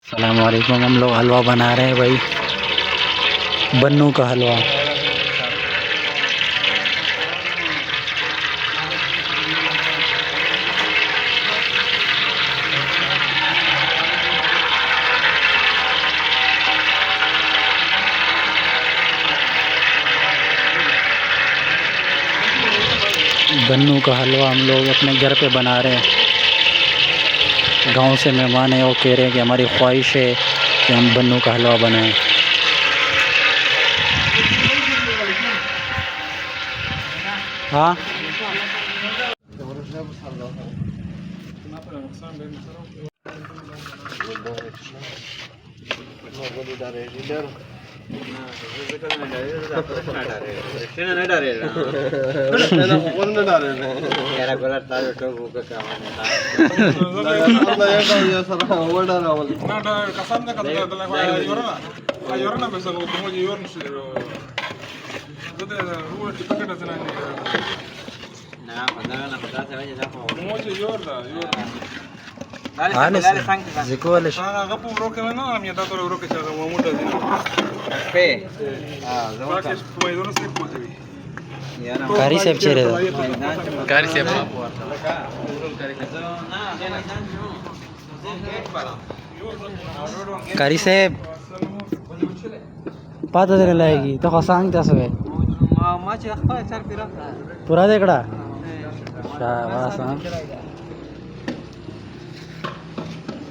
अस्सलाम वालेकुम। हम लोग हलवा बना रहे हैं भाई, बन्नू का हलवा। बन्नू का हलवा हम लोग अपने घर पे बना रहे हैं। गांव से मेहमान है, वो कह रहे हैं कि हमारी ख्वाहिश है कि हम बन्नू का हलवा बनाएं। हाँ, कारी साहेब चेहरे कारी साहेब कारी साहेब पाच हजार लाएगी तो का सांग तसं पुरा देकडा शाबाश।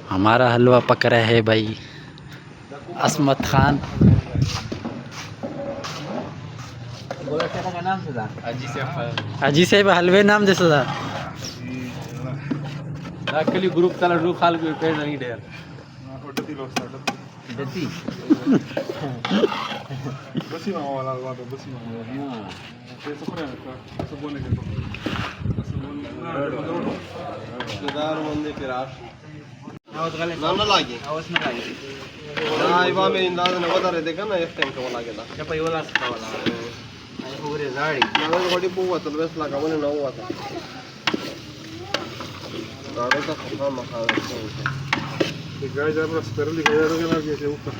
हमारा हलवा पक रहा है भाई। असमत खान अजी साहेब हलवे नाम दे सदा अकली ग्रुप त्याला रू खाल पे नहीं डेर देती बसी मामा वाला वाला बसी मामा हां ते सपने का सबोने के सबोने दार मंदे के राश आवाज गाले ना लागे आवाज ना लागे ना इवा में इंदाज ने વધારે देखा ना एक टाइम को लागेला या पई वाला वाला पूरे गाड़ी ना थोड़ी पूवा तो बस लगा बोले ना हुआ था गाड़ी का खत्म मखा ये गाय जब रस्तर ली गया तो ना के ऊपर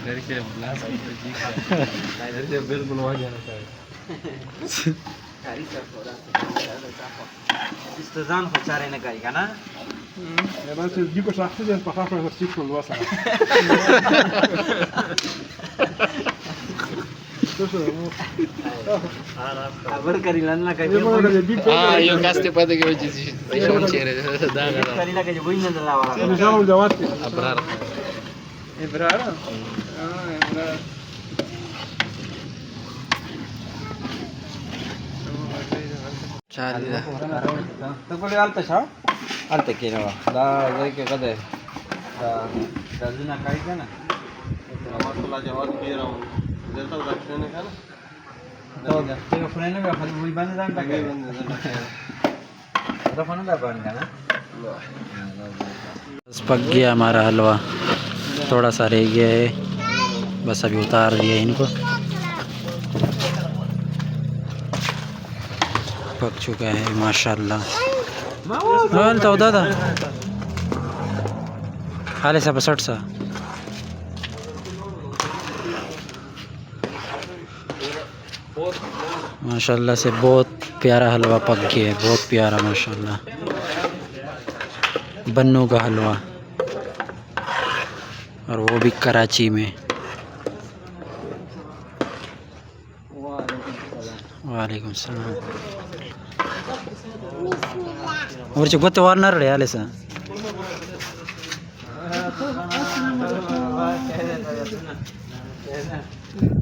घर के ब्लास्ट की जी का इधर से बिल बनवा जाना चाहिए गाड़ी से थोड़ा इस तो जान को चारे न गाड़ी का ना या बस जी को शख्स जन पका पर सीट को लवासा खबर करीला ना काय हां यो कास्ते पते के वजह से शोन चेहरे दाग करीला के वही न लावाला जाओ जवाब अबरार इब्रार हां इब्रार चाल तो बोले आलता छा आलता के ना दा जाय के कदे दा दजना काई का ना तो जवाब दे रहा हूं जैसा रखने का ना तो तेरे फ्रेंड ने खाली वही बंद जान का तो फोन दा बन का ना बस पक गया हमारा हलवा, थोड़ा सा रह गया है, बस अभी उतार दिया इनको। पक चुका है माशाल्लाह। हाल तो दादा हाले सा बसट सा माशाल्लाह से बहुत प्यारा हलवा पक गया है, बहुत प्यारा माशाल्लाह। बन्नू का हलवा और वो भी कराची में। वालेकुम सलाम। और जो गोते वार नर आले सा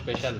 स्पेशल